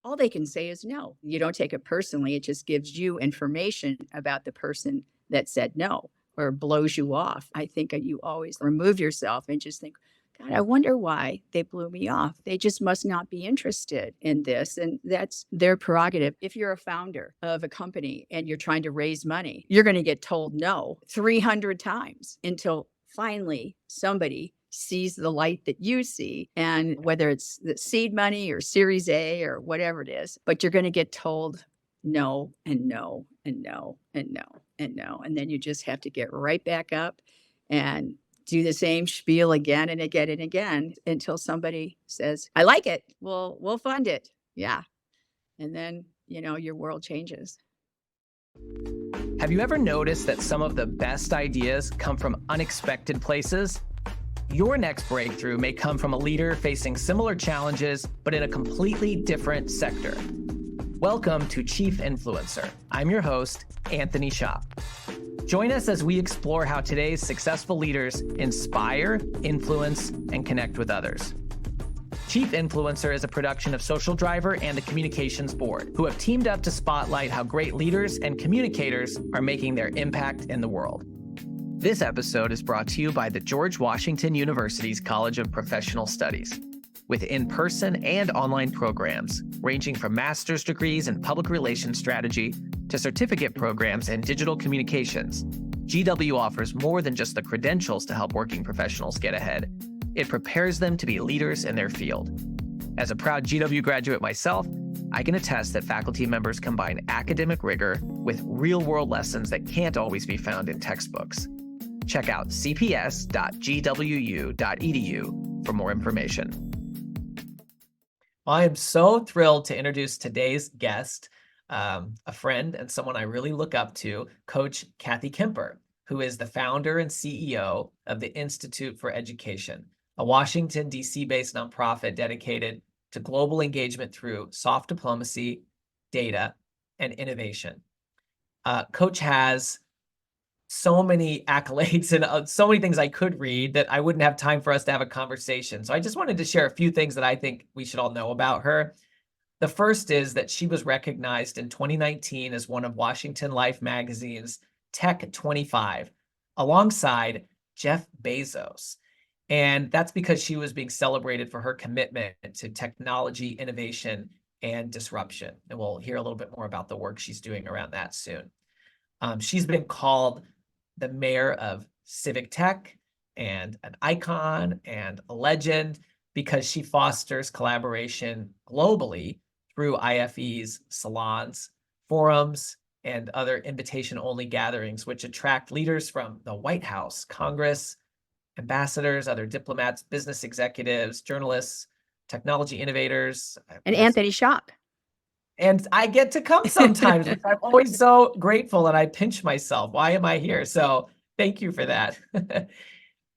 all they can say is no. You don't take it personally. It just gives you information about the person that said no or blows you off. I think you always remove yourself and just think, God, I wonder why they blew me off. They just must not be interested in this. And that's their prerogative. If you're a founder of a company and you're trying to raise money, you're going to get told no 300 times until finally somebody sees the light that you see. And whether it's the seed money or Series A or whatever it is, but you're going to get told no and no and no and no and no. And then you just have to get right back up and do the same spiel again and again and again until somebody says, I like it. We'll fund it. Yeah. And then, your world changes. Have you ever noticed that some of the best ideas come from unexpected places? Your next breakthrough may come from a leader facing similar challenges, but in a completely different sector. Welcome to Chief Influencer. I'm your host, Anthony Shop. Join us as we explore how today's successful leaders inspire, influence, and connect with others. Chief Influencer is a production of Social Driver and the Communications Board, who have teamed up to spotlight how great leaders and communicators are making their impact in the world. This episode is brought to you by the George Washington University's College of Professional Studies. With in-person and online programs ranging from master's degrees in public relations strategy to certificate programs in digital communications, GW offers more than just the credentials to help working professionals get ahead. It prepares them to be leaders in their field. As a proud GW graduate myself, I can attest that faculty members combine academic rigor with real-world lessons that can't always be found in textbooks. Check out cps.gwu.edu for more information. I am so thrilled to introduce today's guest, a friend and someone I really look up to, Coach Kathy Kemper, who is the founder and CEO of the Institute for Education, a Washington, D.C.-based nonprofit dedicated to global engagement through soft diplomacy, data, and innovation. Coach has so many accolades and so many things I could read that I wouldn't have time for us to have a conversation. So I just wanted to share a few things that I think we should all know about her. The first is that she was recognized in 2019 as one of Washington Life magazine's Tech 25, alongside Jeff Bezos. And that's because she was being celebrated for her commitment to technology, innovation, and disruption. And we'll hear a little bit more about the work she's doing around that soon. She's been called the mayor of civic tech and an icon and a legend because she fosters collaboration globally through IFE's salons, forums, and other invitation-only gatherings, which attract leaders from the White House, Congress, ambassadors, other diplomats, business executives, journalists, technology innovators. And Anthony Shop. And I get to come sometimes, which I'm always so grateful, and I pinch myself. Why am I here? So thank you for that.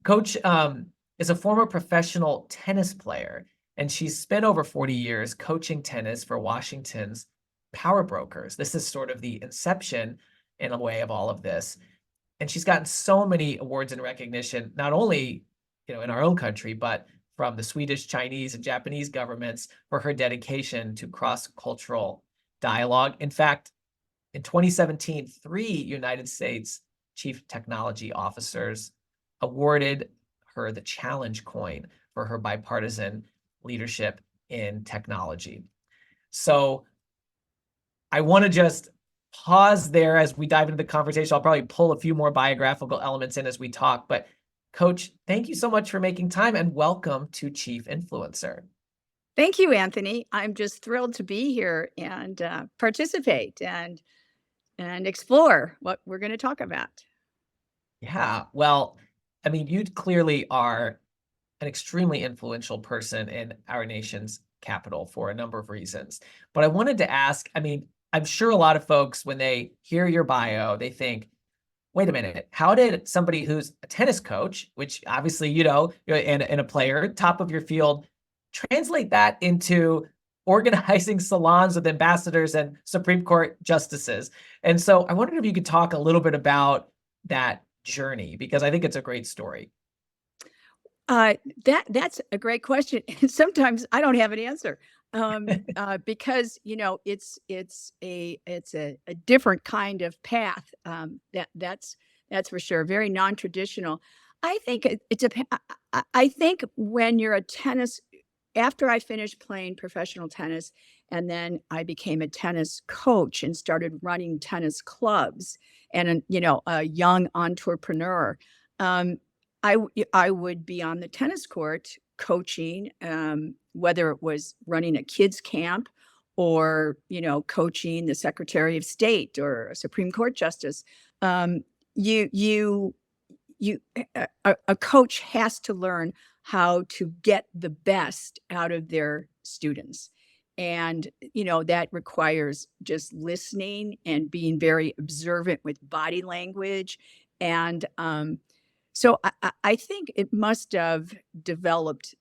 Coach is a former professional tennis player, and she's spent over 40 years coaching tennis for Washington's power brokers. This is sort of the inception, in a way, of all of this. And she's gotten so many awards and recognition, not only in our own country, but from the Swedish, Chinese, and Japanese governments for her dedication to cross-cultural dialogue. In fact, in 2017, 3 United States chief technology officers awarded her the Challenge Coin for her bipartisan leadership in technology. So I want to just pause there as we dive into the conversation. I'll probably pull a few more biographical elements in as we talk, but Coach, thank you so much for making time, and welcome to Chief Influencer. Thank you, Anthony. I'm just thrilled to be here and participate and explore what we're going to talk about. Yeah, well, I mean, you clearly are an extremely influential person in our nation's capital for a number of reasons. But I wanted to ask, I mean, I'm sure a lot of folks, when they hear your bio, they think, wait a minute, how did somebody who's a tennis coach, which obviously, and a player, top of your field, translate that into organizing salons with ambassadors and Supreme Court justices? And so I wondered if you could talk a little bit about that journey, because I think it's a great story. That's a great question. And sometimes I don't have an answer. Because it's a different kind of path. That's for sure. Very non-traditional. I think it depends. I think when you're a tennis, after I finished playing professional tennis, and then I became a tennis coach and started running tennis clubs, and a young entrepreneur. Um, I would be on the tennis court coaching, whether it was running a kids camp or coaching the Secretary of State or a Supreme Court justice. Um, you you a coach has to learn how to get the best out of their students. And that requires just listening and being very observant with body language. And so I think it must have developed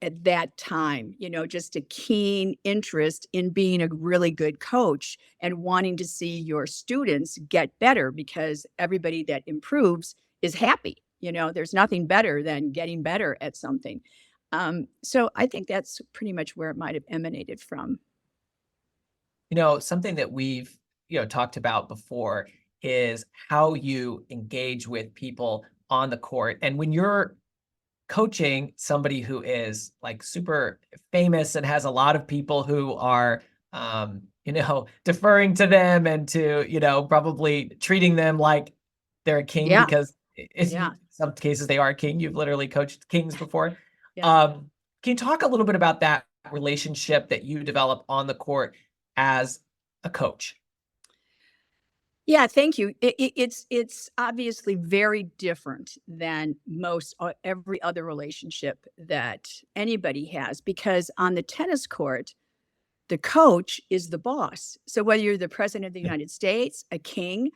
at that time, just a keen interest in being a really good coach and wanting to see your students get better, because everybody that improves is happy. There's nothing better than getting better at something. So I think that's pretty much where it might have emanated from. Something that we've, talked about before is how you engage with people on the court. And when you're coaching somebody who is like super famous and has a lot of people who are, deferring to them and to, probably treating them like they're a king Yeah. because Yeah. in some cases they are a king. You've literally coached kings before. Yeah. Can you talk a little bit about that relationship that you develop on the court as a coach? Yeah, thank you. It's obviously very different than most every other relationship that anybody has, because on the tennis court, the coach is the boss. So whether you're the president of the United States, a king,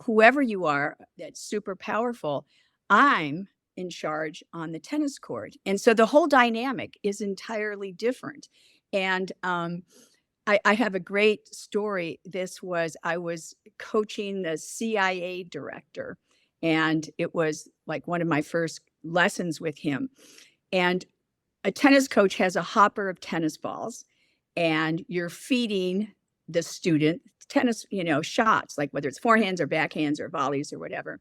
whoever you are, that's super powerful, I'm in charge on the tennis court. And so the whole dynamic is entirely different. And I have a great story. I was coaching the CIA director, and it was like one of my first lessons with him. And a tennis coach has a hopper of tennis balls, and you're feeding the student tennis, shots, like whether it's forehands or backhands or volleys or whatever,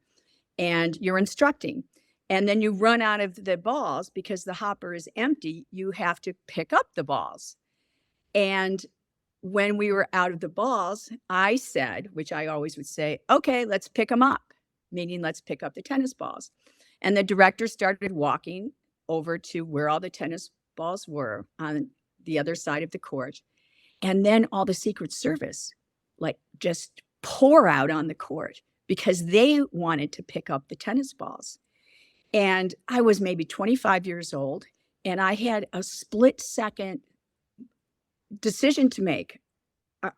and you're instructing. And then you run out of the balls because the hopper is empty. You have to pick up the balls. And when we were out of the balls, I said, which I always would say, okay, let's pick them up, meaning let's pick up the tennis balls. And the director started walking over to where all the tennis balls were on the other side of the court. And then all the Secret Service, like, just pour out on the court because they wanted to pick up the tennis balls. And I was maybe 25 years old, and I had a split second decision to make.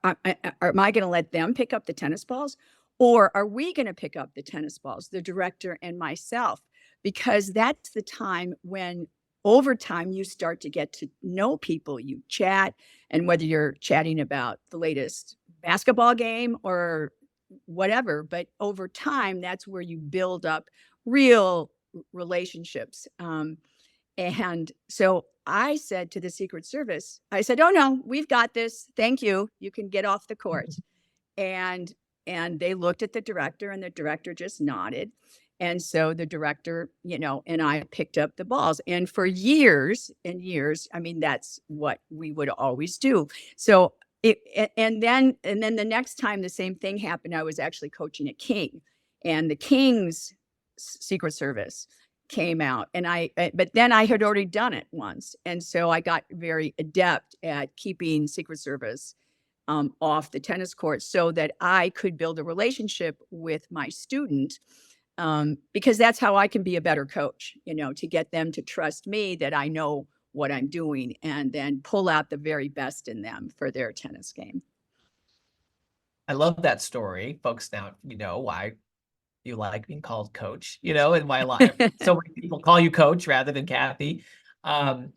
Am I going to let them pick up the tennis balls, or are we going to pick up the tennis balls, the director and myself? Because that's the time when, over time, you start to get to know people. You chat, and whether you're chatting about the latest basketball game or whatever, but over time, that's where you build up real relationships. And so I said to the Secret Service, I said, "Oh no, we've got this. Thank you. You can get off the court." And they looked at the director, and the director just nodded. And so the director, and I picked up the balls. And for years and years, I mean, that's what we would always do. So and then the next time the same thing happened, I was actually coaching a king, and the king's Secret Service came out, and but then I had already done it once, and so I got very adept at keeping Secret Service off the tennis court so that I could build a relationship with my student, because that's how I can be a better coach, to get them to trust me that I know what I'm doing, and then pull out the very best in them for their tennis game. I love that story. Folks now you know why you like being called coach, and why so many people call you coach rather than Kathy. Um,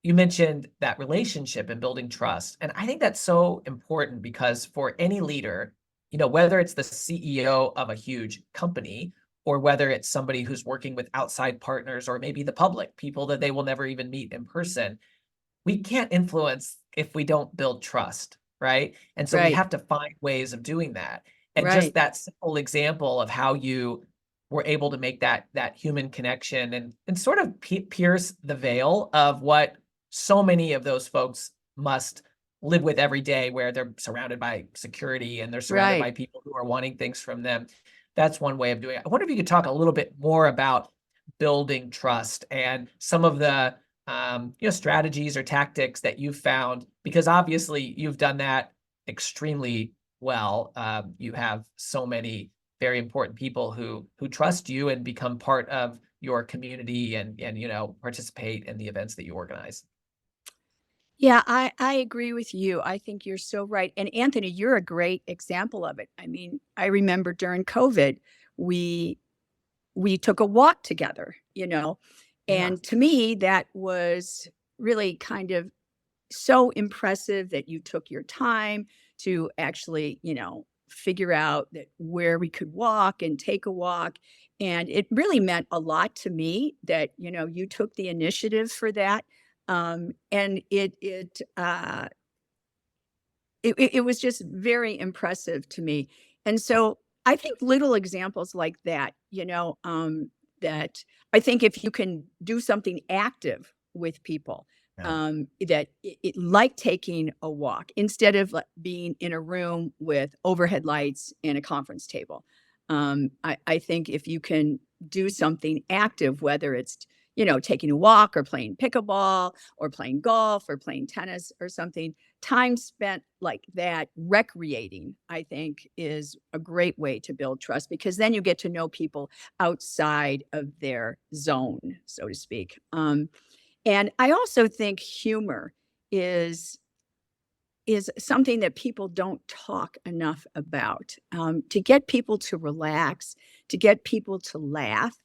you mentioned that relationship and building trust. And I think that's so important because for any leader, whether it's the CEO of a huge company or whether it's somebody who's working with outside partners or maybe the public, people that they will never even meet in person, we can't influence if we don't build trust, right? And so we Right. have to find ways of doing that. And just Right. that simple example of how you were able to make that human connection and sort of pierce the veil of what so many of those folks must live with every day, where they're surrounded by security and they're surrounded by Right. people who are wanting things from them. That's one way of doing it. I wonder if you could talk a little bit more about building trust and some of the strategies or tactics that you've found, because obviously you've done that extremely well. You have so many very important people who trust you and become part of your community and participate in the events that you organize. Yeah, I agree with you. I think you're so right. And Anthony, you're a great example of it. I mean, I remember during COVID, we we took a walk together, you know. Yeah. And to me, that was really kind of so impressive that you took your time to actually, figure out that where we could walk and take a walk. And it really meant a lot to me that, you took the initiative for that. And it was just very impressive to me. And so I think little examples like that, that I think if you can do something active with people, Yeah. that like taking a walk instead of being in a room with overhead lights and a conference table. I think if you can do something active, whether it's, taking a walk or playing pickleball or playing golf or playing tennis or something, time spent like that recreating, I think, is a great way to build trust, because then you get to know people outside of their zone, so to speak. And I also think humor is is something that people don't talk enough about. To get people to relax, to get people to laugh,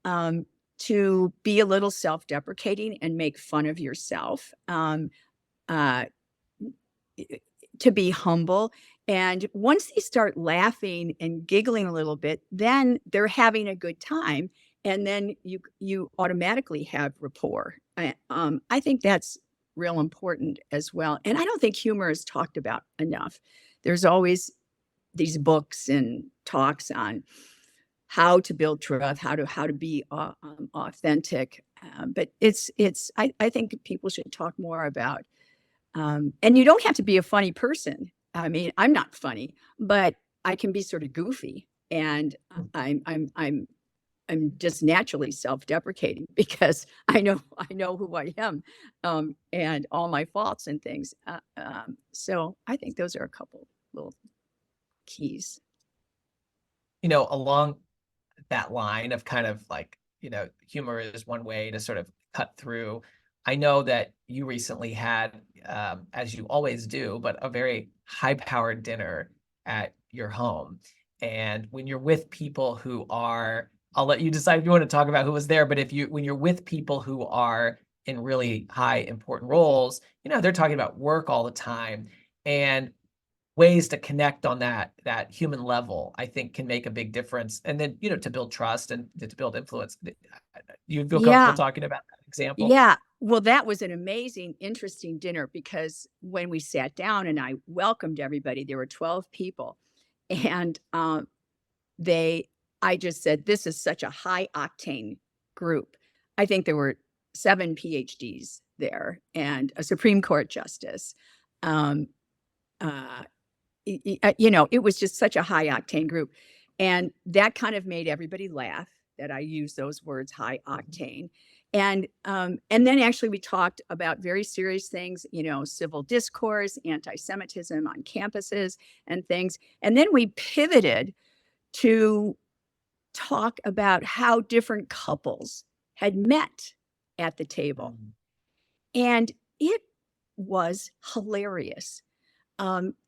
um, to be a little self-deprecating and make fun of yourself. Uh, i- to be humble. And once they start laughing and giggling a little bit, then they're having a good time. And then you automatically have rapport. I think that's real important as well. And I don't think humor is talked about enough. There's always these books and talks on how to build trust, how to be authentic. But I think people should talk more about, and you don't have to be a funny person. I mean, I'm not funny, but I can be sort of goofy, and I'm just naturally self-deprecating because I know who I am, and all my faults and things. So I think those are a couple little keys. Along that line of kind of like, humor is one way to sort of cut through. I know that you recently had, as you always do, but a very high-powered dinner at your home. And when you're with people who are, I'll let you decide if you want to talk about who was there, but when you're with people who are in really high important roles, they're talking about work all the time. And ways to connect on that human level, I think, can make a big difference. And then, to build trust and to build influence. You feel comfortable Yeah, talking about that example? yeah. Well, that was an amazing, interesting dinner because when we sat down and I welcomed everybody, there were 12 people, and they I just said, "This is such a high octane group." I think there were 7 PhDs there and a Supreme Court justice. Um, uh, it was just such a high octane group, and that kind of made everybody laugh that I use those words, high octane. And then actually we talked about very serious things, civil discourse, anti-Semitism on campuses and things. And then we pivoted to talk about how different couples had met at the table. Mm. And it was hilarious.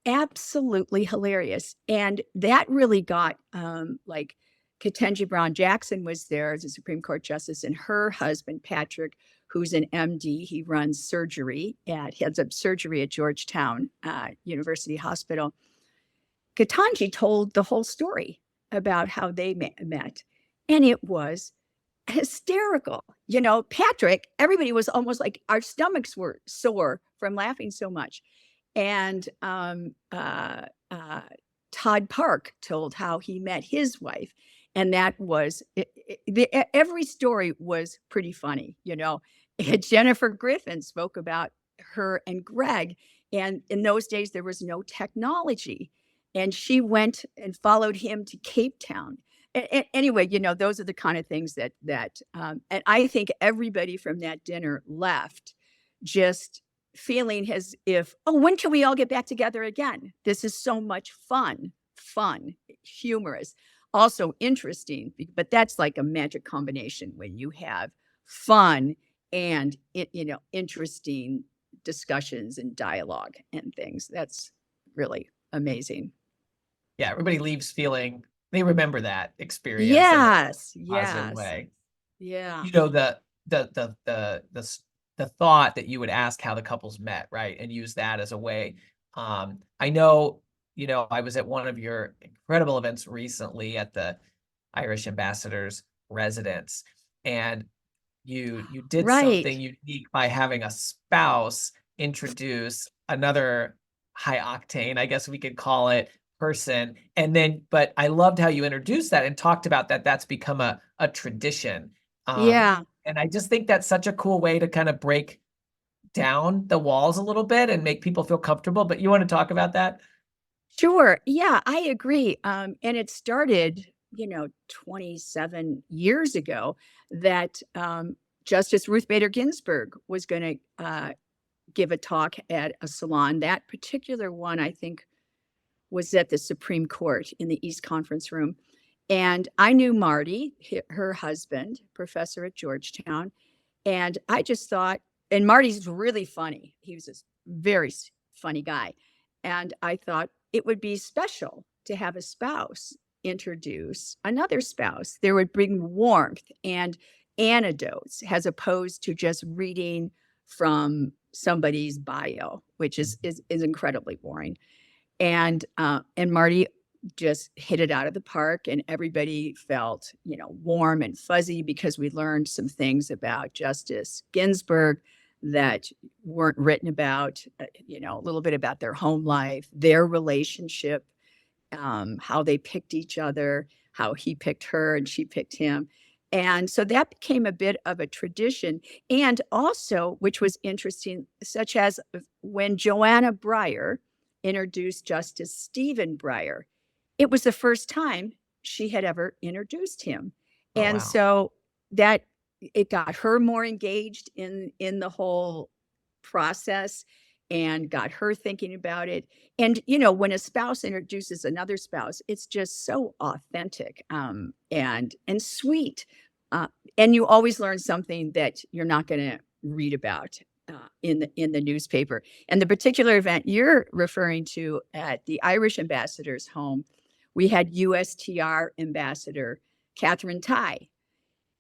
Absolutely hilarious. And that really got, like, Ketanji Brown Jackson was there as a Supreme Court justice, and her husband, Patrick, who's an MD, he runs heads up surgery at Georgetown University Hospital. Ketanji told the whole story about how they met. And it was hysterical. Patrick, everybody was almost like our stomachs were sore from laughing so much. And Todd Park told how he met his wife. And that was every story was pretty funny. And Jennifer Griffin spoke about her and Greg. And in those days, there was no technology. And she went and followed him to Cape Town. Anyway, those are the kind of things and I think everybody from that dinner left just feeling as if, oh, when can we all get back together again? This is so much fun, humorous, also interesting, but that's like a magic combination when you have fun and interesting discussions and dialogue and things. That's really amazing. Yeah, everybody leaves feeling they remember that experience in a Yes, positive yes. way. Yeah. The thought that you would ask how the couples met, right? And use that as a way. I know, I was at one of your incredible events recently at the Irish ambassador's residence, and you did something Right. unique by having a spouse introduce another high octane, I guess we could call it, person. And then, but I loved how you introduced that and talked about that that's become a tradition. Yeah. And I just think that's such a cool way to kind of break down the walls a little bit and make people feel comfortable. But you want to talk about that? Sure. Yeah, I agree. And it started, 27 years ago that Justice Ruth Bader Ginsburg was going to give a talk at a salon. That particular one, I think, was at the Supreme Court in the East Conference Room. And I knew Marty, her husband, professor at Georgetown. And I just thought, and Marty's really funny. He was a very funny guy. And I thought it would be special to have a spouse introduce another spouse. There would bring warmth and anecdotes as opposed to just reading from somebody's bio, which is incredibly boring. And Marty just hit it out of the park, and everybody felt warm and fuzzy because we learned some things about Justice Ginsburg that weren't written about, a little bit about their home life, their relationship, how they picked each other, how he picked her and she picked him. And so that became a bit of a tradition. And also, which was interesting, such as when Joanna Breyer introduced Justice Stephen Breyer, it was the first time she had ever introduced him. Oh, And wow. so that it got her more engaged in the whole process and got her thinking about it. And when a spouse introduces another spouse, it's just so authentic and sweet. Uh, and you always learn something that you're not going to read about in the newspaper. And the particular event you're referring to at the Irish ambassador's home, we had USTR ambassador Catherine Ty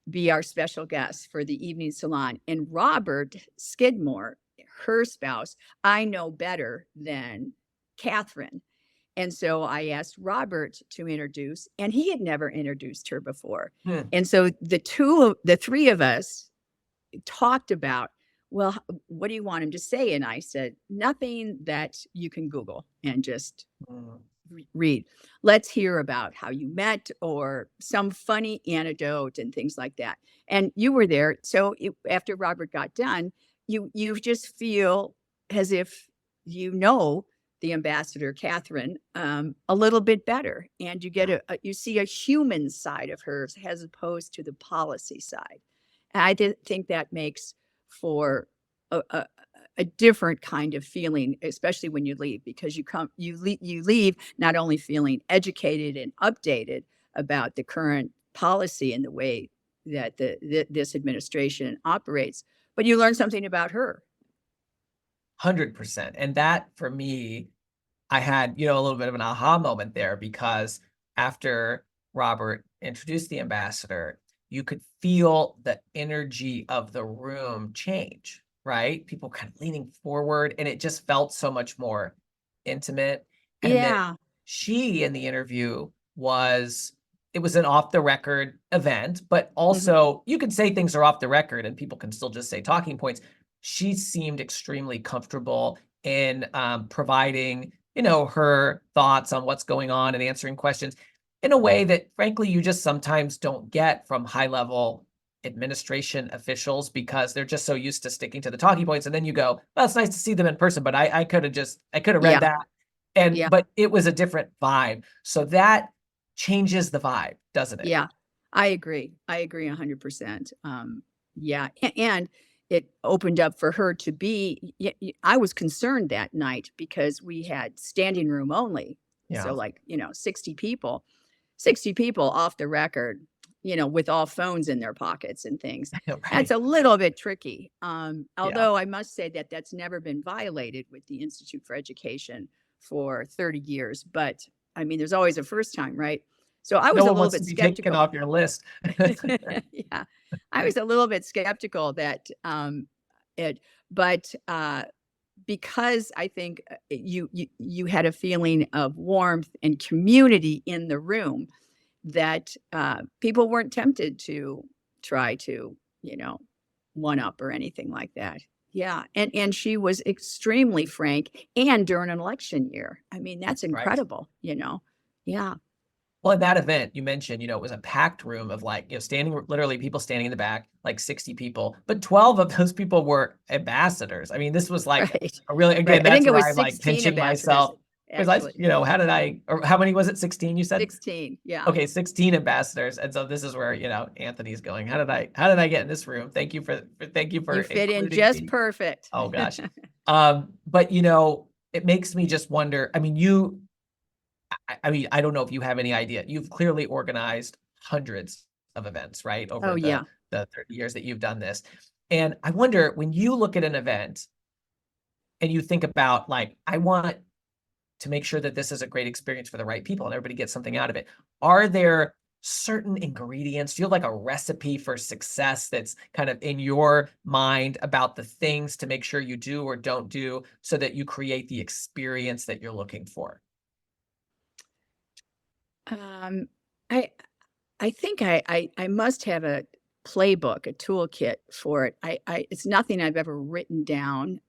be our special guest for the evening salon. And Robert Skidmore, her spouse, I know better than Catherine. And so I asked Robert to introduce, and he had never introduced her before. Hmm. And so the three of us talked about, well, what do you want him to say? And I said, nothing that you can Google and just read. Let's hear about how you met or some funny anecdote and things like that. And you were there. So after Robert got done, you just feel as if the ambassador Catherine a little bit better, and you get you see a human side of her as opposed to the policy side. And I think that makes for a different kind of feeling, especially when you leave, because you leave not only feeling educated and updated about the current policy and the way that this administration operates, but you learn something about her. 100%. And that for me, I had, a little bit of an aha moment there, because after Robert introduced the ambassador, you could feel the energy of the room change, right? People kind of leaning forward, and it just felt so much more intimate. And then Yeah. she in the interview was it was an off the record event, but also you can say things are off the record and people can still just say talking points. She seemed extremely comfortable in providing, her thoughts on what's going on and answering questions in a way that, frankly, you just sometimes don't get from high level administration officials because they're just so used to sticking to the talking points. And then you go, well, it's nice to see them in person, but I could have read Yeah. that. Yeah. But it was a different vibe. So that changes the vibe, doesn't it? Yeah. I agree. I agree 100%. Yeah. And it opened up for her to be, I was concerned that night because we had standing room only. So Yeah. like, 60 people off the record, with all phones in their pockets and things. That's Right. a little bit tricky. Yeah. Although I must say that that's never been violated with the Institute for Education for 30 years. But I mean, there's always a first time, right? So I No was a one little wants to bit be taken skeptical. off your list. Yeah, I was a little bit skeptical that it, but because I think you had a feeling of warmth and community in the room that people weren't tempted to try to, one up or anything like that. Yeah, and she was extremely frank, and during an election year. I mean, that's Right. incredible. Yeah, Well, at that event, you mentioned, it was a packed room of like, literally people standing in the back, like 60 people, but 12 of those people were ambassadors. I mean, this was like right, a really, right. again, I think that's it where was I'm like 16 pinching ambassadors, myself. Because actually. or how many was it? 16, you said? 16. Yeah. Okay, 16 ambassadors. And so this is where, Anthony's going, how did I get in this room? Thank you You for fit in including just me. perfect. Oh gosh. But it makes me just wonder. I mean, I don't know if you have any idea. You've clearly organized hundreds of events, right? Oh, Over the yeah. the 30 years that you've done this. And I wonder, when you look at an event and you think about, like, I want to make sure that this is a great experience for the right people and everybody gets something out of it. Are there certain ingredients? Do you have like a recipe for success that's kind of in your mind about the things to make sure you do or don't do so that you create the experience that you're looking for? Um, I I think I must have a playbook, a toolkit for it. It's nothing I've ever written down,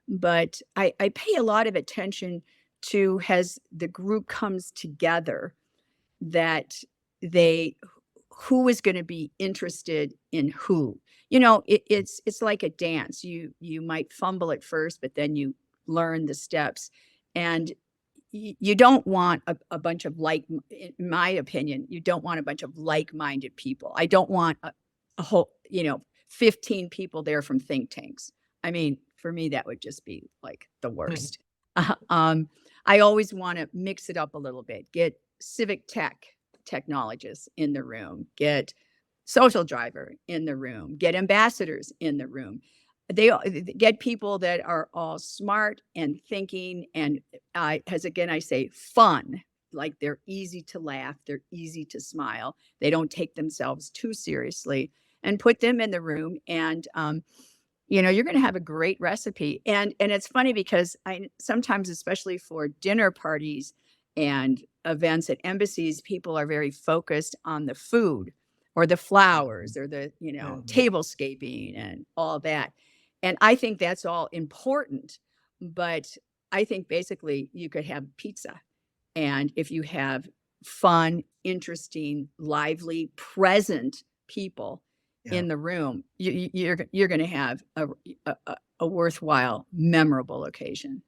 but I pay a lot of attention to, as the group comes together, that they who is going to be interested in who. It's like a dance. You might fumble at first, but then you learn the steps, and you don't want a bunch of in my opinion, you don't want a bunch of like-minded people. I don't want a whole, 15 people there from think tanks. I mean, for me, that would just be like the worst. Uh, um, I always want to mix it up a little bit, get civic technologists in the room, get social driver in the room, get ambassadors in the room. Get people that are all smart and thinking, and as again I say, fun. Like, they're easy to laugh, they're easy to smile. They don't take themselves too seriously, and put them in the room, and you're going to have a great recipe. And it's funny because I sometimes, especially for dinner parties and events at embassies, people are very focused on the food or the flowers or the, Mhm. tablescaping and all that. And I think that's all important. But I think basically you could have pizza. And if you have fun, interesting, lively, present people Yeah. in the room, you're going to have a worthwhile, memorable occasion.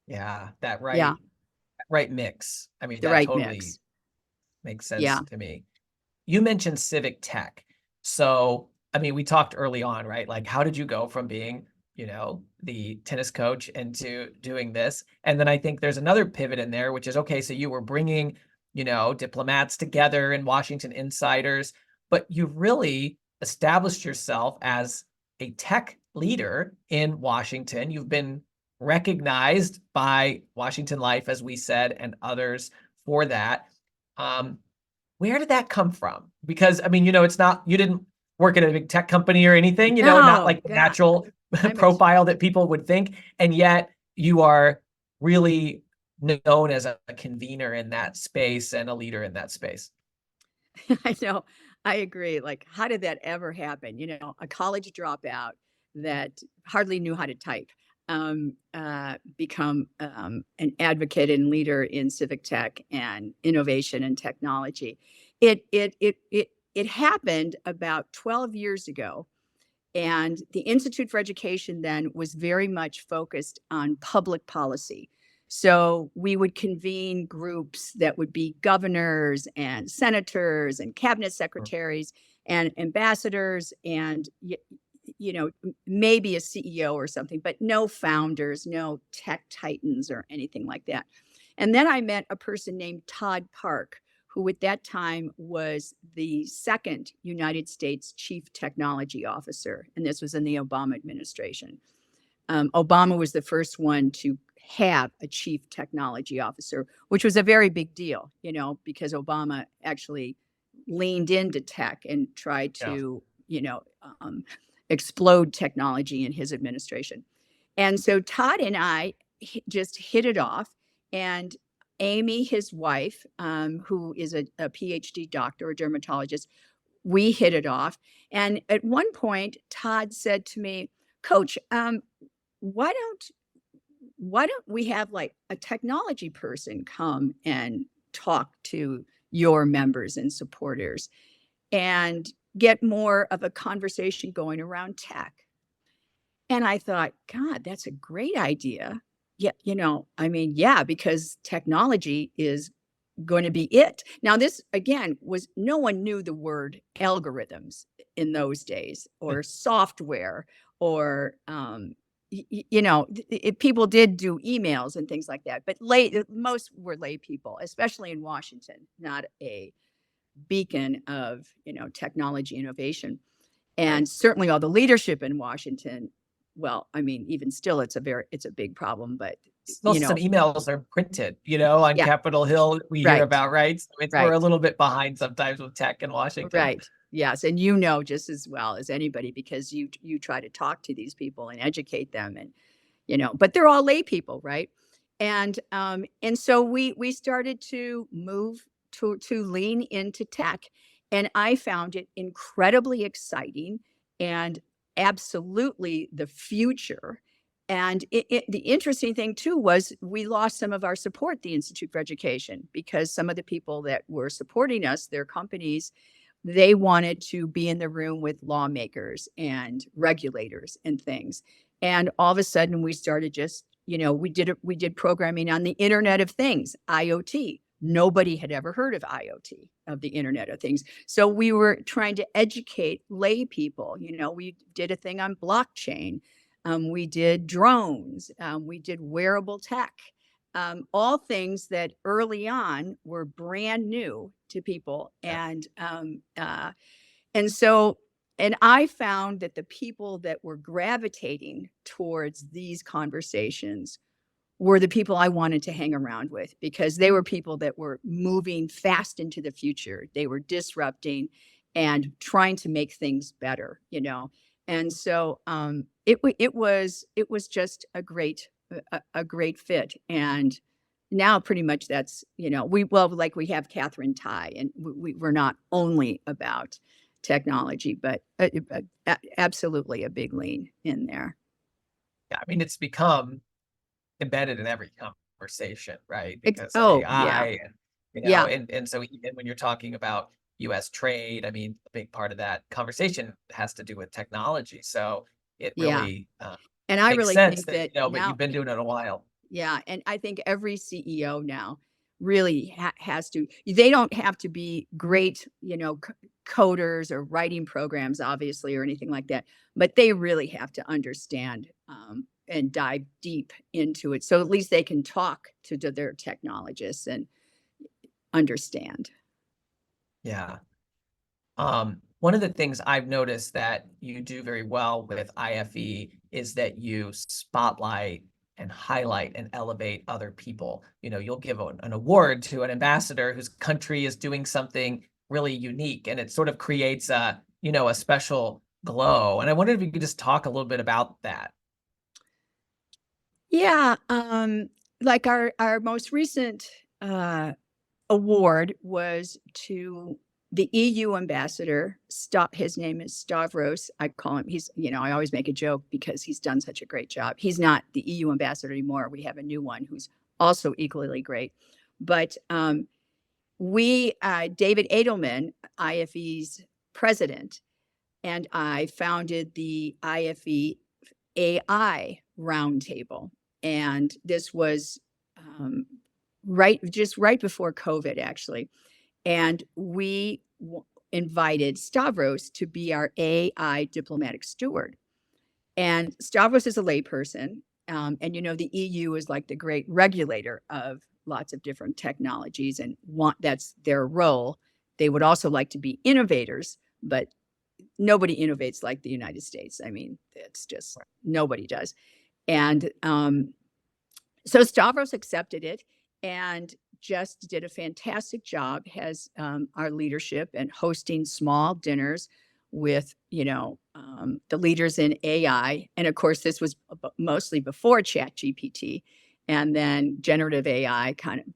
Yeah, that Yeah, right mix. I mean, the that right totally mix. makes sense Yeah. to me. You mentioned civic tech. So, I mean, we talked early on, right? Like, how did you go from being, the tennis coach into doing this? And then I think there's another pivot in there, which is, okay, so you were bringing, diplomats together and Washington insiders, but you've really established yourself as a tech leader in Washington. You've been recognized by Washington Life, as we said, and others for that. Um, where did that come from? Because, I mean, it's not, you didn't work at a big tech company or anything, not No, like the God, natural I'm a profile that people would think. And yet you are really known as a convener in that space and a leader in that space. I know. I agree. Like, how did that ever happen? A college dropout that hardly knew how to type, become an advocate and leader in civic tech and innovation and technology. It happened about 12 years ago, and the Institute for Education then was very much focused on public policy. So we would convene groups that would be governors and senators and cabinet Mm. secretaries and ambassadors and maybe a CEO or something, but no founders, no tech titans or anything like that. And then I met a person named Todd Park, who at that time was the second United States Chief Technology Officer. And this was in the Obama administration. Obama was the first one to have a chief technology officer, which was a very big deal, because Obama actually leaned into tech and tried Yeah. to, explode technology in his administration. And so Todd and I just hit it off. And Amy, his wife, who is a PhD doctor, a dermatologist, we hit it off. And at one point, Todd said to me, Coach, why don't we have like a technology person come and talk to your members and supporters and get more of a conversation going around tech? And I thought, God, that's a great idea. Yeah, I mean, yeah, because technology is going to be it. Now, this again was no one knew the word algorithms in those days or software or people did do emails and things like that, but most were lay people, especially in Washington, not a beacon of technology innovation. Right. And certainly all the leadership in Washington, well, I mean, even still, it's a big problem, but Still some emails are printed, on yeah, Capitol Hill we hear right, about, right? So we're right, a little bit behind sometimes with tech in Washington. right. Yes, and just as well as anybody because you try to talk to these people and educate them, and but they're all lay people, right? And so we started to move to lean into tech, and I found it incredibly exciting and absolutely the future. And the interesting thing too was we lost some of our support, the Institute for Education, because some of the people that were supporting us, their companies, they wanted to be in the room with lawmakers and regulators and things. And all of a sudden we started just, we did programming on the Internet of Things, IoT. Nobody had ever heard of IoT, of the Internet of Things. So we were trying to educate lay people. We did a thing on blockchain. We did drones. We did wearable tech. All things that early on were brand new to people. Yeah. And so, and I found that the people that were gravitating towards these conversations were the people I wanted to hang around with because they were people that were moving fast into the future. They were disrupting and trying to make things better. And so it was just a great fit. And now pretty much that's we have Catherine Ty, and we're not only about technology, but absolutely a big lean in there. Yeah, I mean, it's become embedded in every conversation, right? Because Oh yeah, AI and, yeah, and so even when you're talking about US trade, I mean, a big part of that conversation has to do with technology. So it yeah. really And I makes really sense think that, that but now, you've been doing it a while. yeah, and I think every CEO now really has to. They don't have to be great, coders or writing programs, obviously, or anything like that, but they really have to understand and dive deep into it, so at least they can talk to their technologists and understand. Yeah. One of the things I've noticed that you do very well with IFE is that you spotlight and highlight and elevate other people. You'll give an award to an ambassador whose country is doing something really unique, and it sort of creates a special glow. And I wondered if you could just talk a little bit about that. Yeah, like our most recent award was to the EU ambassador, his name is Stavros. I call him, I always make a joke because he's done such a great job. He's not the EU ambassador anymore. We have a new one who's also equally great. But David Edelman, IFE's president, and I founded the IFE AI Roundtable. And this was right before COVID, actually. And we invited Stavros to be our AI diplomatic steward. And Stavros is a layperson. And the EU is like the great regulator of lots of different technologies, and that's their role. They would also like to be innovators, but nobody innovates like the United States. I mean, it's just nobody does. And so Stavros accepted it and just did a fantastic job, has our leadership and hosting small dinners with, the leaders in AI. And of course, this was mostly before ChatGPT, and then generative AI kind of,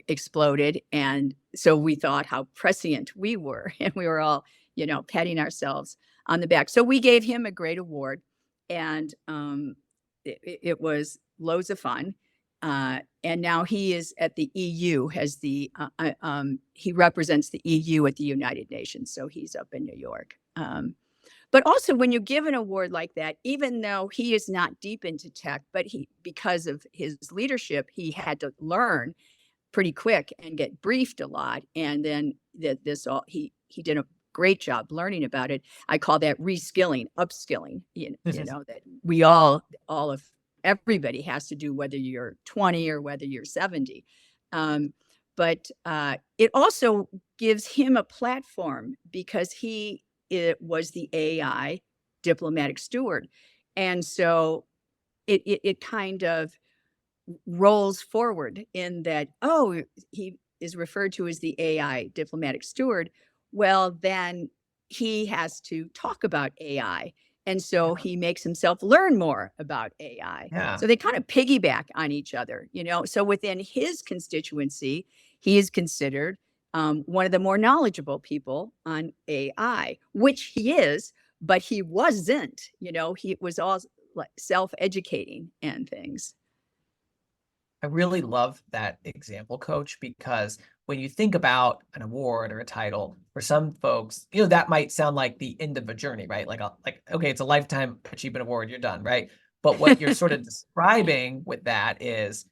exploded. And so we thought how prescient we were, and we were all, patting ourselves on the back. So we gave him a great award, and it was loads of fun. And now he is at the EU, he represents the EU at the United Nations. So he's up in New York. But also, when you give an award like that, even though he is not deep into tech, but because of his leadership, he had to learn pretty quick and get briefed a lot. And then he did a great job learning about it. I call that reskilling, upskilling, that we all of everybody has to do, whether you're 20 or whether you're 70. But it also gives him a platform because it was the AI diplomatic steward. And so it kind of rolls forward in that, he is referred to as the AI diplomatic steward. Well, then he has to talk about AI. And so he makes himself learn more about AI. Yeah. So they kind of piggyback on each other, So within his constituency, he is considered one of the more knowledgeable people on AI, which he is, but he wasn't, he was all like self-educating and things. I really love that example, Coach, because when you think about an award or a title, for some folks, that might sound like the end of a journey, right? Like, okay, it's a lifetime achievement award, you're done, right? But what you're sort of describing with that is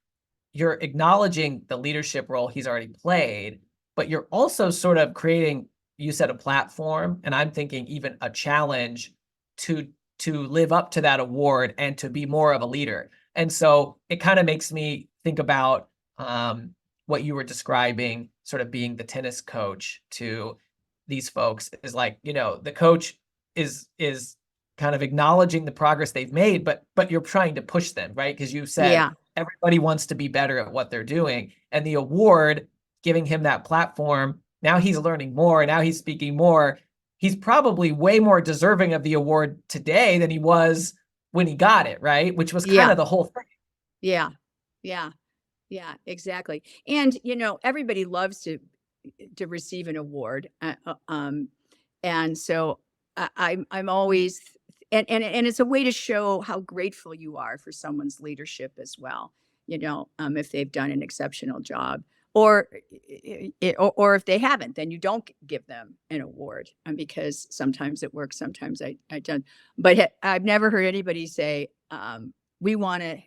you're acknowledging the leadership role he's already played, but you're also sort of creating, you said, a platform, and I'm thinking even a challenge to live up to that award and to be more of a leader. And so it kind of makes me think about what you were describing, sort of being the tennis coach to these folks, is like, the coach is kind of acknowledging the progress they've made, but you're trying to push them, right? Because you said everybody wants to be better at what they're doing, and the award giving him that platform. Now he's learning more. Now he's speaking more. He's probably way more deserving of the award today than he was when he got it, right? Which was kind of the whole thing. Yeah. Exactly. And everybody loves to receive an award, and so I'm always, and it's a way to show how grateful you are for someone's leadership as well. If they've done an exceptional job, or if they haven't, then you don't give them an award, because sometimes it works, sometimes I don't. But I've never heard anybody say, we want to,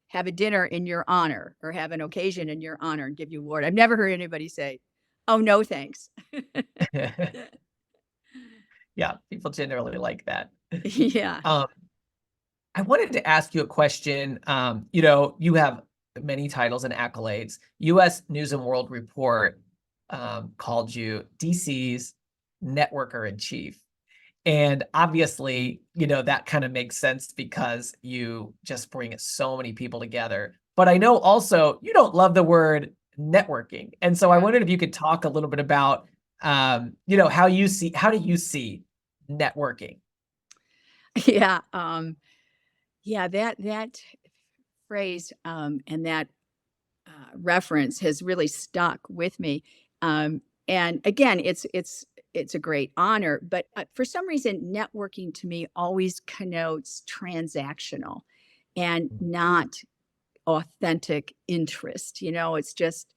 have a dinner in your honor or have an occasion in your honor and give you an award. I've never heard anybody say, oh, no, thanks. Yeah, people generally like that. Yeah. I wanted to ask you a question. You have many titles and accolades. U.S. News and World Report called you DC's networker in chief. And obviously, that kind of makes sense because you just bring so many people together. But I know also you don't love the word networking. And so I wondered if you could talk a little bit about, how do you see networking? Yeah. That phrase and that reference has really stuck with me. And again, it's a great honor, but for some reason, networking to me always connotes transactional and not authentic interest. It's just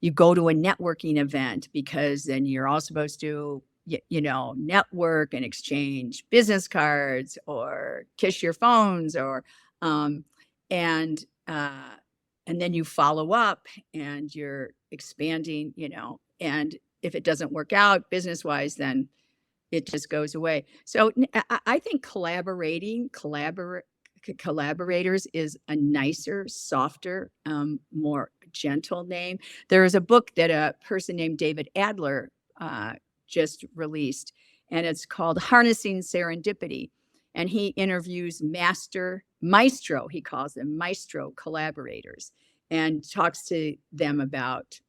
you go to a networking event because then you're all supposed to network and exchange business cards or kiss your phones or um and uh and then you follow up and you're expanding, and if it doesn't work out business wise, then it just goes away. So I think collaborators is a nicer, softer, more gentle name. There is a book that a person named David Adler uh, just released, and it's called Harnessing Serendipity. And he interviews maestro, he calls them maestro collaborators, and talks to them about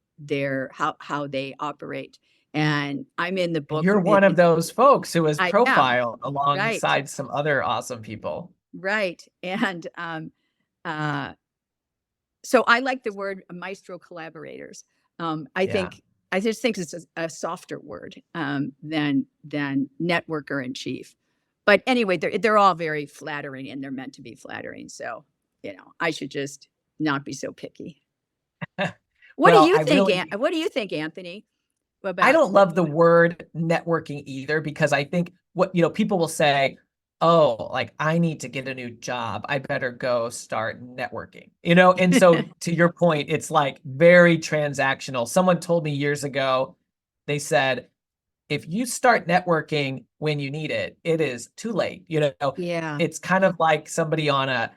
how they operate. And I'm in the And book. you're one of those folks who was I am. profiled Right. alongside some other awesome people. Right. And uh, so I like the word maestro collaborators. Yeah. I just think it's a softer word than networker in chief. But anyway, they're all very flattering and they're meant to be flattering. So, I should just not be so picky. What do Well, you think? What do you think, Anthony? I About don't love the word networking either, because I think people will say, oh, like I need to get a new job. I better go start networking, And so to your point, it's like very transactional. Someone told me years ago, they said, if you start networking when you need it, it is too late. Yeah, It's kind of like somebody on a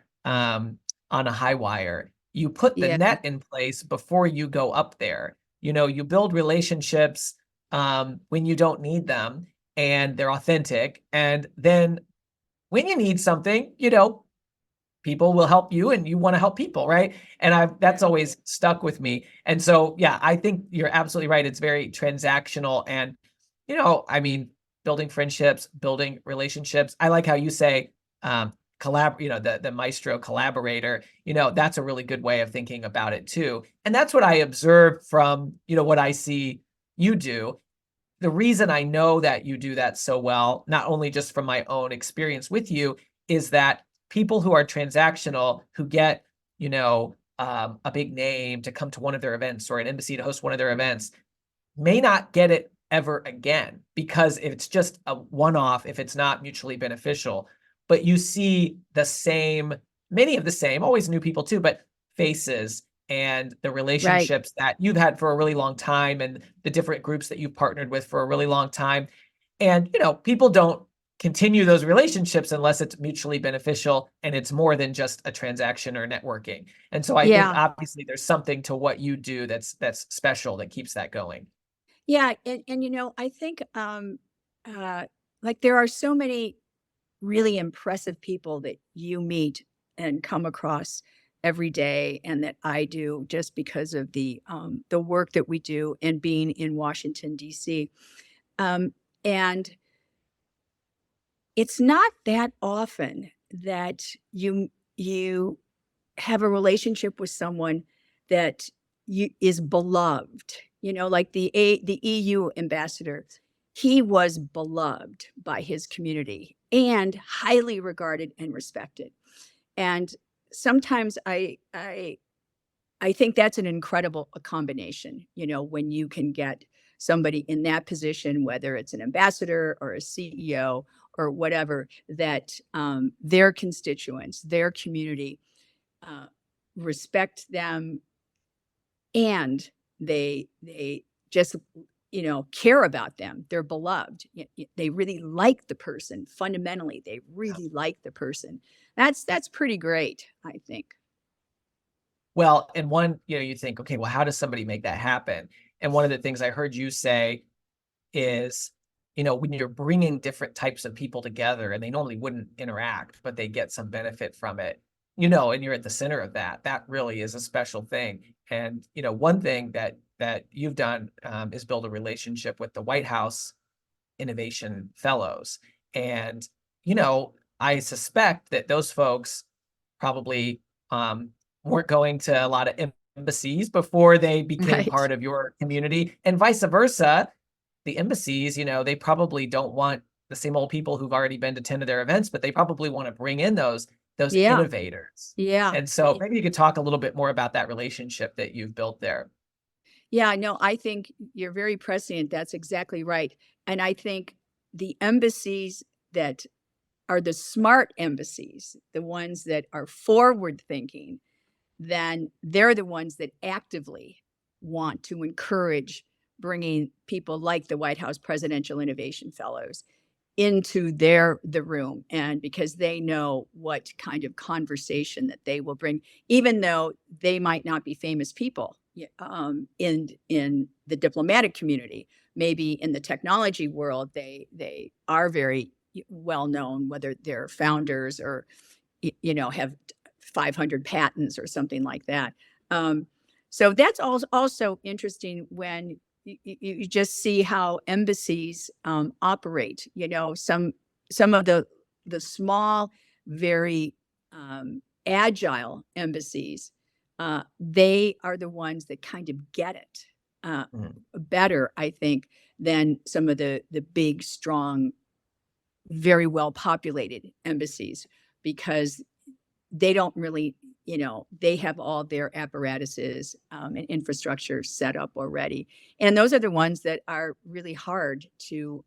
high wire. You put the yeah, net in place before you go up there. You build relationships when you don't need them, and they're authentic. And then when you need something, people will help you and you want to help people, right? And that's right. always stuck with me. And so, yeah, I think you're absolutely right. It's very transactional. And, I mean, building friendships, building relationships. I like how you say, the maestro collaborator, that's a really good way of thinking about it too. And that's what I observe from, what I see you do. The reason I know that you do that so well, not only just from my own experience with you, is that people who are transactional, who get, a big name to come to one of their events or an embassy to host one of their events, may not get it ever again because it's just a one-off if it's not mutually beneficial. But you see many of the same, always new people too, but faces and the Right. relationships that you've had for a really long time and the different groups that you've partnered with for a really long time. And, people don't continue those relationships unless it's mutually beneficial and it's more than just a transaction or networking. And so I think Yeah. obviously there's something to what you do that's special that keeps that going. Yeah. And I think like there are so many really impressive people that you meet and come across every day and that I do just because of the work that we do and being in Washington D.C. And it's not that often that you have a relationship with someone that is beloved. Like the EU ambassador, he was beloved by his community and highly regarded and respected. And sometimes I think that's an incredible combination, when you can get somebody in that position, whether it's an ambassador or a CEO or whatever, that their constituents, their community uh, respect them, and they just care about them. They're beloved. They really like the person. Fundamentally, they really like the person. That's pretty great, I think. Well, and you think, okay, well, how does somebody make that happen? And one of the things I heard you say is, when you're bringing different types of people together and they normally wouldn't interact, but they get some benefit from it, and you're at the center of that, that really is a special thing. And, one thing that you've done is build a relationship with the White House Innovation Fellows. And, I suspect that those folks probably weren't going to a lot of embassies before they became Right. part of your community, and vice versa. The embassies, they probably don't want the same old people who've already been to 10 of their events, but they probably want to bring in those Yeah. innovators. Yeah. And so maybe you could talk a little bit more about that relationship that you've built there. Yeah, no, I think you're very prescient. That's exactly right. And I think the embassies that are the smart embassies, the ones that are forward thinking, then they're the ones that actively want to encourage bringing people like the White House Presidential Innovation Fellows into the room, and because they know what kind of conversation that they will bring, even though they might not be famous people in the diplomatic community. Maybe in the technology world they are very well known, whether they're founders or have 500 patents or something like that. Um, so that's also interesting when you just see how embassies operate. Some of the small, very agile embassies, they are the ones that kind of get it Mm, better, I think, than some of the big, strong, very well populated embassies, because they don't really, they have all their apparatuses and infrastructure set up already. And those are the ones that are really hard to,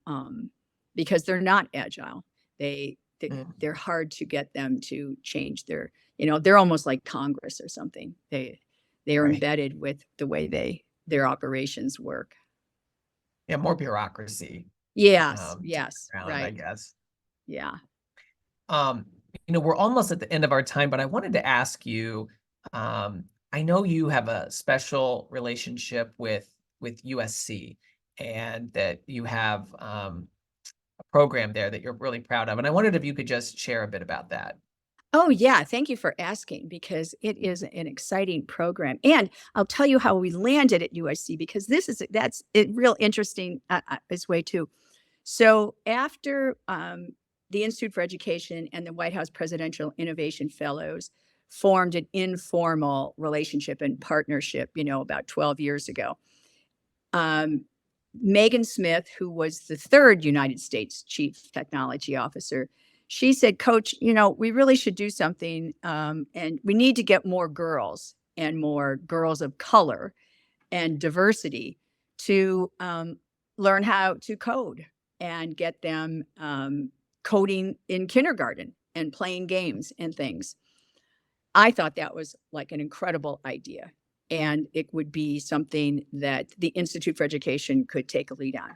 because they're not agile. They're mm, hard to get them to change they're almost like Congress or something. They are right. embedded with the way their operations work. Yeah, more bureaucracy, Yes, to get yes, around, I right. guess. Yeah. Um, we're almost at the end of our time, but I wanted to ask you, I know you have a special relationship with USC, and that you have a program there that you're really proud of. And I wondered if you could just share a bit about that. Oh, yeah. Thank you for asking, because it is an exciting program. And I'll tell you how we landed at USC, because that's a real interesting this way too. So after the Institute for Education and the White House Presidential Innovation Fellows formed an informal relationship and partnership, about 12 years ago, um, Megan Smith, who was the third United States Chief Technology Officer, she said, "Coach, we really should do something, and we need to get more girls and more girls of color and diversity to learn how to code and get them coding in kindergarten and playing games and things." I thought that was like an incredible idea. And it would be something that the Institute for Education could take a lead on.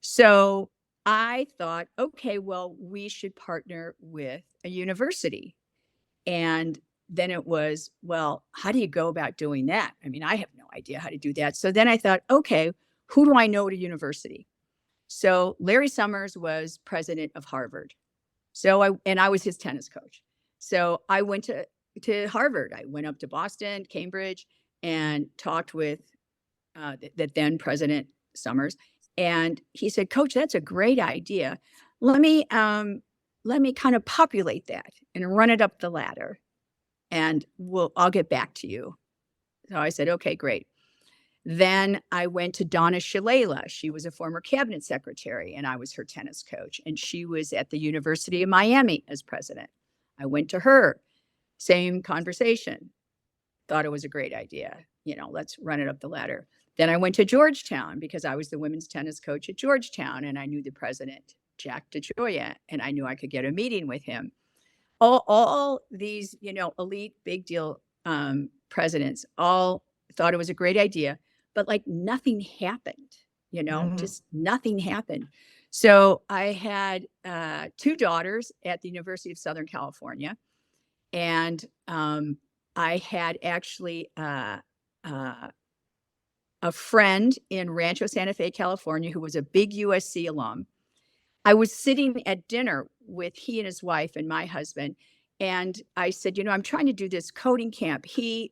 So I thought, okay, well, we should partner with a university. And then it was, well, how do you go about doing that? I mean, I have no idea how to do that. So then I thought, okay, who do I know at a university? So Larry Summers was president of Harvard. I was his tennis coach. So I went to Harvard. I went up to Boston, Cambridge, and talked with the then President Summers. And he said, "Coach, that's a great idea. Let me let me kind of populate that and run it up the ladder, and I'll get back to you." So I said, "Okay, great." Then I went to Donna Shalala. She was a former cabinet secretary, and I was her tennis coach. And she was at the University of Miami as president. I went to her, same conversation. Thought it was a great idea. Let's run it up the ladder. Then I went to Georgetown because I was the women's tennis coach at Georgetown, and I knew the president, Jack DeGioia, and I knew I could get a meeting with him. All these, elite big deal presidents all thought it was a great idea, but like nothing happened, Mhm. just nothing happened. So I had two daughters at the University of Southern California, and I had actually uh, a friend in Rancho Santa Fe, California, who was a big USC alum. I was sitting at dinner with he and his wife and my husband. And I said, I'm trying to do this coding camp.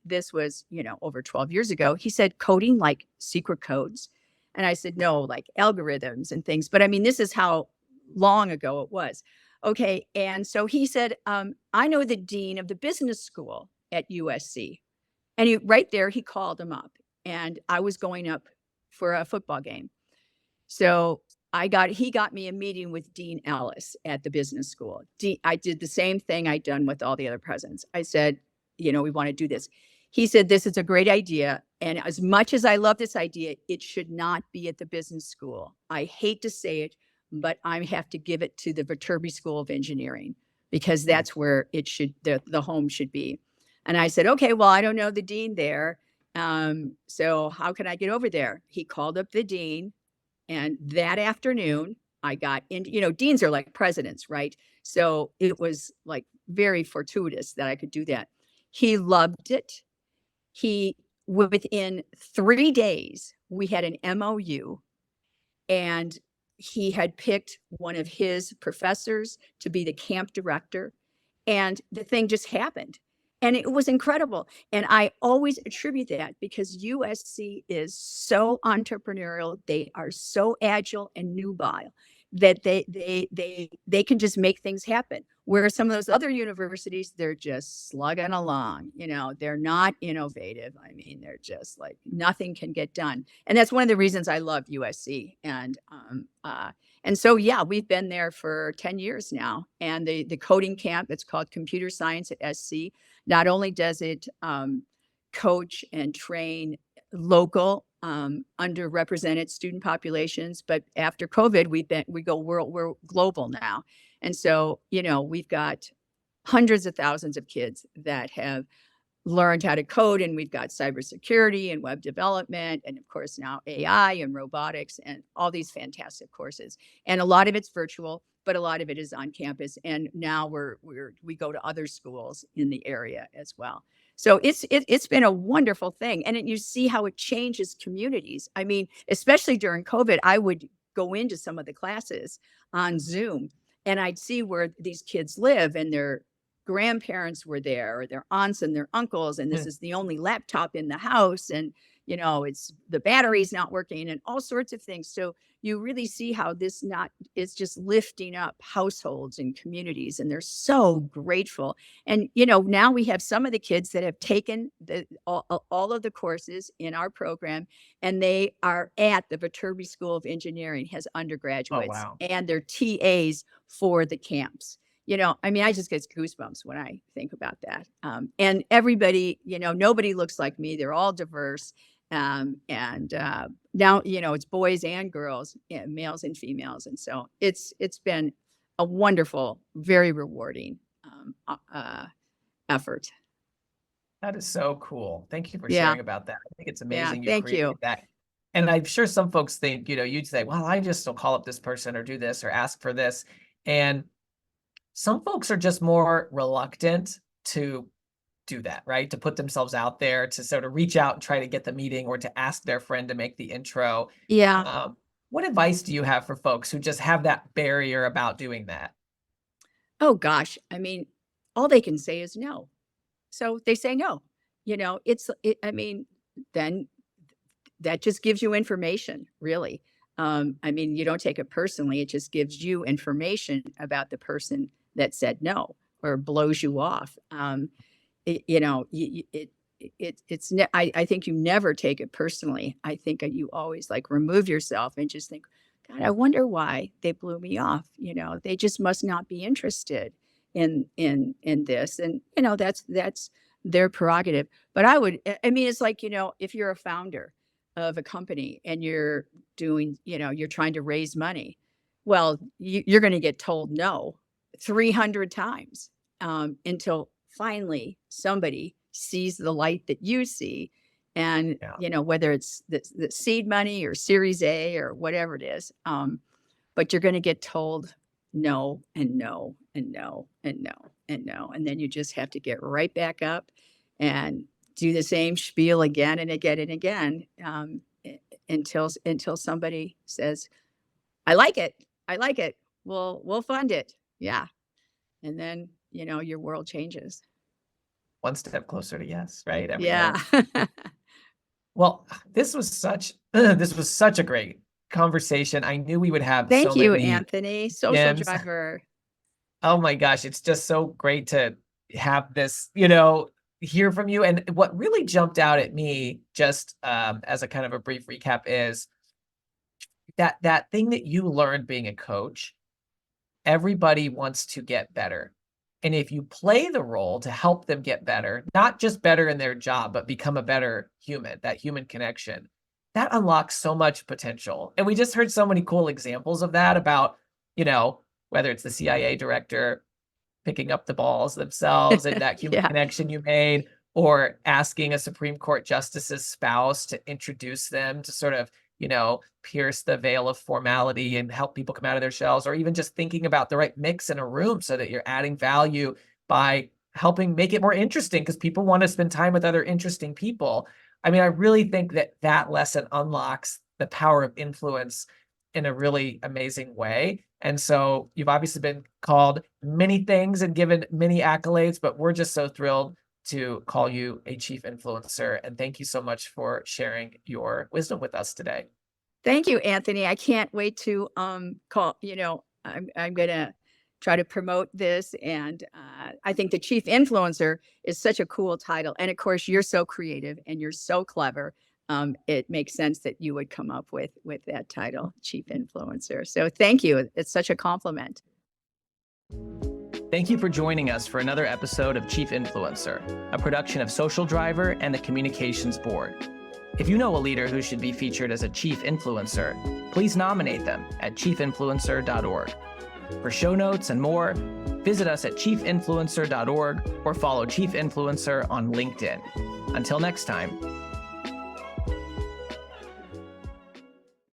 This was, over 12 years ago. He said, "Coding like secret codes?" And I said, "No, like algorithms and things." But I mean, this is how long ago it was. Okay. And so he said, "I know the dean of the business school at USC." And right there, he called him up, and I was going up for a football game. So he got me a meeting with Dean Ellis at the business school. I did the same thing I'd done with all the other presidents. I said, we want to do this. He said, this is a great idea. And as much as I love this idea, it should not be at the business school. I hate to say it, but I have to give it to the Viterbi School of Engineering, because that's where the home should be. And I said, okay, well, I don't know the dean there. So how can I get over there? He called up the dean. And that afternoon, I got in, deans are like presidents, right? So it was like very fortuitous that I could do that. He loved it. Within 3 days, we had an MOU, and he had picked one of his professors to be the camp director. And the thing just happened. And it was incredible. And I always attribute that because USC is so entrepreneurial. They are so agile and nubile that they can just make things happen. Whereas some of those other universities, they're just slugging along. They're not innovative. I mean, they're just like nothing can get done. And that's one of the reasons I love USC. And so, yeah, we've been there for 10 years now. And the coding camp, it's called Computer Science at SC. Not only does it coach and train local underrepresented student populations, but after COVID, we're global now. And so, we've got hundreds of thousands of kids that have learned how to code, and we've got cybersecurity and web development, and of course now AI and robotics and all these fantastic courses. And a lot of it's virtual, but a lot of it is on campus. And now we go to other schools in the area as well. So it's been a wonderful thing. And you see how it changes communities. I mean, especially during COVID, I would go into some of the classes on Zoom, and I'd see where these kids live, and their grandparents were there, or their aunts and their uncles, and this is the only laptop in the house, and it's the battery's not working, and all sorts of things. So you really see how it's just lifting up households and communities, and they're so grateful. And now we have some of the kids that have taken all of the courses in our program, and they are at the Viterbi School of Engineering, has undergraduates. Oh, wow. And they're TAs for the camps. I mean, I just get goosebumps when I think about that. And everybody, nobody looks like me. They're all diverse. And now, it's boys and girls, males and females. And so it's been a wonderful, very rewarding effort. That is so cool. Thank you for Yeah. sharing about that. I think it's amazing Thank created you. that. And I'm sure some folks think, you'd say, well, I just will call up this person or do this or ask for this. And some folks are just more reluctant to do that, right? To put themselves out there, to sort of reach out and try to get the meeting, or to ask their friend to make the intro. Yeah. What advice do you have for folks who just have that barrier about doing that? Oh, gosh. I mean, all they can say is no. So they say no. I mean, then that just gives you information, really. I mean, you don't take it personally. It just gives you information about the person that said no or blows you off. I think you never take it personally. I think you always remove yourself and just think, God, I wonder why they blew me off. They just must not be interested in this. And, that's their prerogative. But I mean, it's like, if you're a founder of a company and you're doing, you're trying to raise money, well, you're going to get told no 300 times until finally somebody sees the light that you see. And, whether it's the seed money or Series A or whatever it is, but you're going to get told no and no and no and no and no. And then you just have to get right back up and do the same spiel again and again and again until somebody says, I like it. I like it. We'll fund it. Yeah. And then, your world changes. One step closer to yes, right? Yeah. Well, this was such a great conversation. I knew we would have Thank so you, many Anthony. Social gems. driver. Oh my gosh, it's just so great to have this, hear from you. And what really jumped out at me, just as a kind of a brief recap, is that thing that you learned being a coach. Everybody wants to get better. And if you play the role to help them get better, not just better in their job, but become a better human, that human connection, that unlocks so much potential. And we just heard so many cool examples of that about, whether it's the CIA director picking up the balls themselves and that human Yeah. connection you made, or asking a Supreme Court justice's spouse to introduce them to sort of, pierce the veil of formality and help people come out of their shells, or even just thinking about the right mix in a room so that you're adding value by helping make it more interesting because people want to spend time with other interesting people. I mean, I really think that that lesson unlocks the power of influence in a really amazing way. And so you've obviously been called many things and given many accolades, but we're just so thrilled to call you a chief influencer. And thank you so much for sharing your wisdom with us today. Thank you, Anthony. I can't wait to call, I'm going to try to promote this. And I think the chief influencer is such a cool title. And of course, you're so creative and you're so clever. It makes sense that you would come up with that title, chief influencer. So thank you. It's such a compliment. Thank you for joining us for another episode of Chief Influencer, a production of Social Driver and the Communications Board. If you know a leader who should be featured as a chief influencer, please nominate them at chiefinfluencer.org. For show notes and more, visit us at chiefinfluencer.org or follow Chief Influencer on LinkedIn. Until next time.